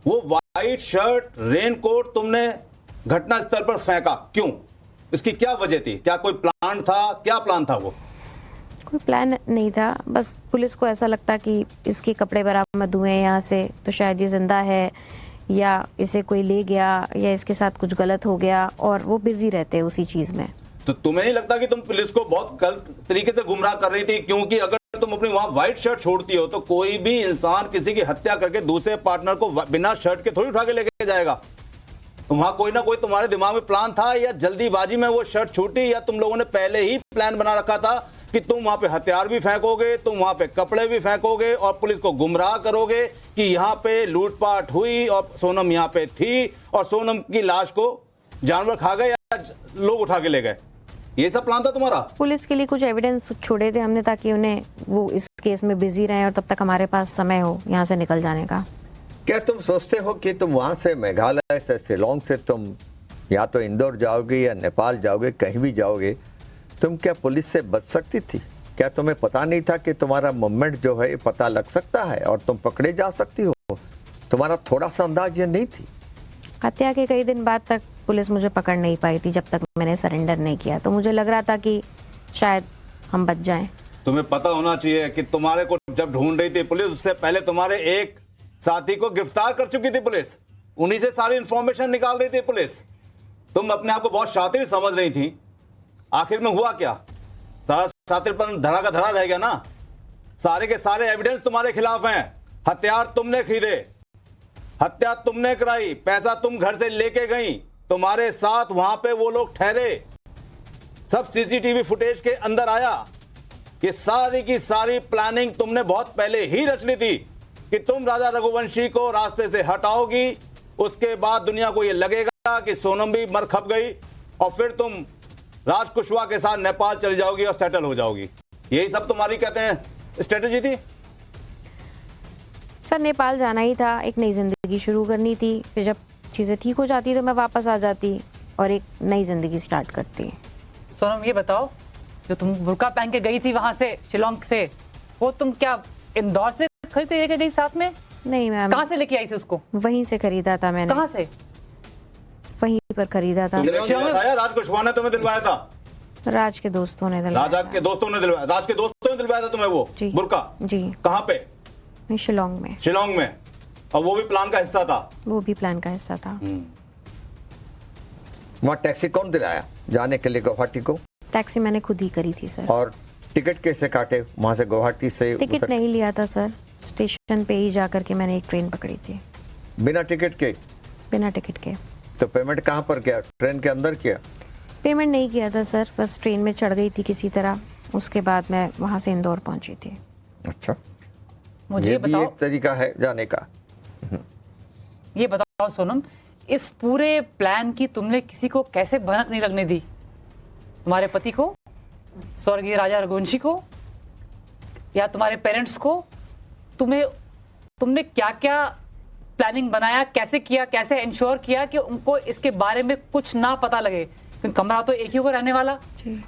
वो व्हाइट शर्ट, रेनकोट तुमने घटनास्थल पर फेंका, क्यों? इसकी क्या वजह थी? क्या कोई प्लान था? क्या प्लान था वो? कोई प्लान नहीं था, बस पुलिस को ऐसा लगता कि इसके कपड़े बरामद हुए हैं यहाँ से तो शायद ये जिंदा है, या इसे कोई ले गया, या इसके साथ कुछ गलत हो गया, और वो बिजी रहते उसी चीज में। तो तुम्हें नहीं लगता कि तुम पुलिस को बहुत गलत तरीके से गुमराह कर रही थी? क्योंकि अगर तुम अपनी वहां व्हाइट शर्ट छोड़ती हो तो कोई भी इंसान किसी की हत्या करके दूसरे पार्टनर को बिना शर्ट के थोड़ी उठा के लेके जाएगा। वहां कोई ना कोई तुम्हारे दिमाग में प्लान था, या जल्दीबाजी में वो शर्ट छूटी, या तुम लोगों ने पहले ही प्लान बना रखा था कि तुम वहां पे हथियार भी फेंकोगे, तुम वहां पे कपड़े भी फेंकोगे और पुलिस को गुमराह करोगे कि यहाँ पे लूटपाट हुई और सोनम यहाँ पे थी और सोनम की लाश को जानवर खा गए या लोग उठा के ले गए? ये सब प्लान था तुम्हारा? पुलिस के लिए कुछ एविडेंस छोड़े थे हमने ताकि उन्हें वो इस केस में बिजी रहें और तब तक हमारे पास समय हो यहाँ से निकल जाने का। क्या तुम सोचते हो कि तुम वहां से मेघालय से शिलोंग से तुम या तो इंदौर जाओगे या नेपाल जाओगे, कहीं भी जाओगे, तुम क्या पुलिस से बच सकती थी? क्या तुम्हें पता नहीं था कि तुम्हारा मूवमेंट जो है पता लग सकता है और तुम पकड़े जा सकती हो? तुम्हारा थोड़ा सा अंदाज ये नहीं थी? हत्या के कई दिन बाद तक पुलिस मुझे पकड़ नहीं पाई थी जब तक मैंने सरेंडर नहीं किया, तो मुझे लग रहा था कि शायद हम बच जाएं। तुम्हें पता होना चाहिए कि तुम्हारे को जब ढूंढ रही थी पुलिस, उससे पहले तुम्हारे एक साथी को गिरफ्तार कर चुकी थी पुलिस। उन्हीं से सारी इंफॉर्मेशन निकाल रही थी पुलिस। तुम अपने आप को बहुत शातिर समझ रही थी। आखिर में हुआ क्या? सारा शातिरपन धरा का धरा रह गया ना। सारे के सारे एविडेंस तुम्हारे खिलाफ हैं। हथियार तुमने खरीदे, हत्या तुमने कराई, पैसा तुम घर से लेके गई, तुम्हारे साथ वहां पे वो लोग ठहरे, सब सीसीटीवी फुटेज के अंदर आया। ये सारी की सारी प्लानिंग तुमने बहुत पहले ही रच ली थी कि तुम राजा रघुवंशी को रास्ते से हटाओगी। उसके बाद दुनिया को ये लगेगा कि सोनम भी मर खप गई और फिर तुम राज कुशवाहा के साथ नेपाल चली जाओगी और सेटल हो जाओगी। यही सब तुम्हारी कहते हैं स्ट्रेटेजी थी? सर, नेपाल जाना ही था, एक नई जिंदगी शुरू करनी थी। फिर जब चीजें ठीक हो जाती तो मैं वापस आ जाती और एक नई जिंदगी स्टार्ट करती। सोनम, ये बताओ, जो तुम बुर्का पहन के गई थी वहां से शिलोंग से, वो तुम क्या इंदौर से खरीद लेके गई साथ में? नहीं मैम। कहाँ से लेके आई थी उसको? वहीं से खरीदा था मैंने। कहाँ से? वहीं पर खरीदा था। राज कुशवाहा ने तुम्हें दिलवाया था? राज के दोस्तों ने दिलवाया। राजा के दोस्तों ने दिलवाया? राज के दोस्तों ने दिलवाया था तुम्हें वो जी। बुर्का? जी। कहाँ पे? शिलोंग में। शिलोंग में। और वो भी प्लान का हिस्सा था? वो भी प्लान का हिस्सा था। वहाँ टैक्सी कौन दिलाया जाने के लिए गुवाहाटी को? टैक्सी मैंने खुद ही करी थी सर। और टिकट कैसे काटे वहां से गुवाहाटी से? टिकट नहीं लिया था सर, स्टेशन पे ही जाकर के मैंने एक ट्रेन पकड़ी थी। बिना टिकट के? बिना टिकट के। तो पेमेंट कहाँ पर किया? ट्रेन के अंदर किया? पेमेंट नहीं किया था सर, बस ट्रेन में चढ़ गई थी किसी तरह। उसके बाद मैं वहां से इंदौर पहुंची थी। अच्छा, मुझे ये भी बताओ, एक तरीका है जाने का। ये बताओ सोनम, इस पूरे प्लान की तुमने किसी को कैसे भनक नहीं लगने दी? तुम्हारे पति को, स्वर्गीय राजा रघुवंशी को, या तुम्हारे पेरेंट्स को? तुमने क्या क्या प्लानिंग बनाया, कैसे किया, कैसे इंश्योर किया कि उनको इसके बारे में कुछ ना पता लगे? क्योंकि कमरा तो एक ही होगा रहने वाला,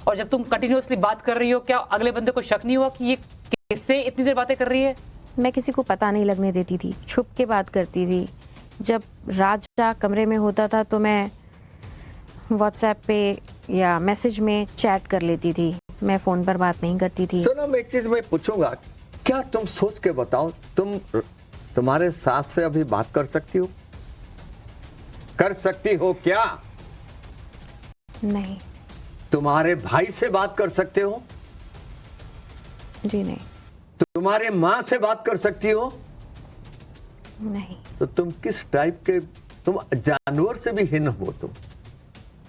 और जब तुम कंटिन्यूअसली बात कर रही हो, क्या अगले बंदे को शक नहीं हुआ कि ये किससे इतनी देर बातें कर रही है? मैं किसी को पता नहीं लगने देती थी, छुप के बात करती थी। जब राजा कमरे में होता था तो मैं व्हाट्सएप पे या मैसेज में चैट कर लेती थी, मैं फोन पर बात नहीं करती थी। सोनम, एक चीज मैं पूछूंगा, क्या तुम सोच के बताओ, तुम्हारे सास से अभी बात कर सकती हो? कर सकती हो क्या? नहीं। तुम्हारे भाई से बात कर सकते हो? जी नहीं। तुम्हारे माँ से बात कर सकती हो? नहीं। तो तुम किस टाइप के, तुम जानवर से भी हीन हो।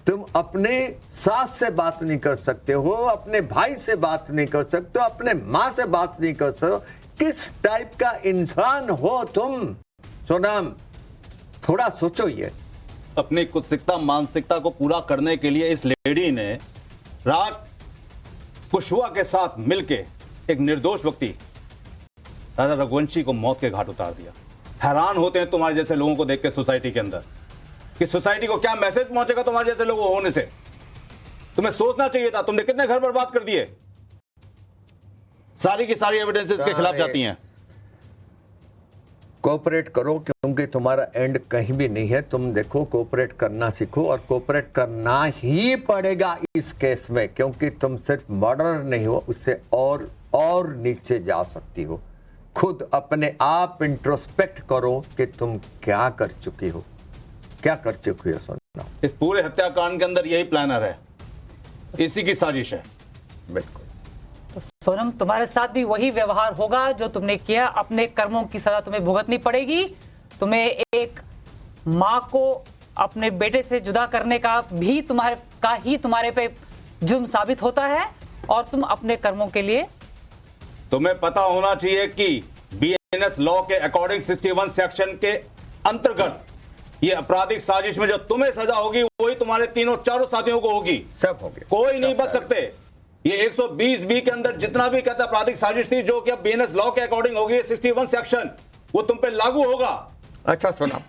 तुम अपने सास से बात नहीं कर सकते हो, अपने भाई से बात नहीं कर सकते हो, अपने माँ से बात नहीं कर सकते हो। किस टाइप का इंसान हो तुम? सोनम, थोड़ा सोचो। ये अपनी कुत्सिकता मानसिकता को पूरा करने के लिए इस लेडी ने राज कुशवाहा के साथ मिलके एक निर्दोष व्यक्ति राजा रघुवंशी को मौत के घाट उतार दिया। हैरान होते हैं तुम्हारे जैसे लोगों को देख के सोसाइटी के अंदर कि सोसाइटी को क्या मैसेज पहुंचेगा तुम्हारे जैसे लोगों होने से। तुम्हें सोचना चाहिए था। तुमने कितने घर बर्बाद कर दिए। सारी की सारी एविडेंसेस के खिलाफ जाती हैं। कोऑपरेट करो, क्योंकि तुम्हारा एंड कहीं भी नहीं है। तुम देखो, कोऑपरेट करना सीखो, और कोऑपरेट करना ही पड़ेगा इस केस में, क्योंकि तुम सिर्फ मर्डर नहीं हो, उससे और नीचे जा सकती हो। खुद अपने आप इंट्रोस्पेक्ट करो कि तुम क्या कर चुकी हो, क्या कर चुकी हो। सोना, इस पूरे हत्याकांड के अंदर यही प्लानर है, इसी की साजिश है। बिल्कुल। तो सोनम, तुम्हारे साथ भी वही व्यवहार होगा जो तुमने किया। अपने कर्मों की सजा तुम्हें भुगतनी पड़ेगी। तुम्हें एक माँ को अपने बेटे से जुदा करने का भी तुम्हारे पे जुर्म साबित होता है, और तुम अपने कर्मों के लिए तुम्हें पता होना चाहिए कि बीएनएस लॉ के अकॉर्डिंग 61 सेक्शन के अंतर्गत ये आपराधिक साजिश में जो तुम्हें सजा होगी वही तुम्हारे चारों साथियों को होगी। सब हो गया, कोई नहीं बच सकते। ये 120 बी के अंदर जितना भी कहता आपराधिक साजिश थी, जो कि अब बीएनएस लॉ के अकॉर्डिंग होगी 61 सेक्शन, वो तुम पे लागू होगा। अच्छा सोना,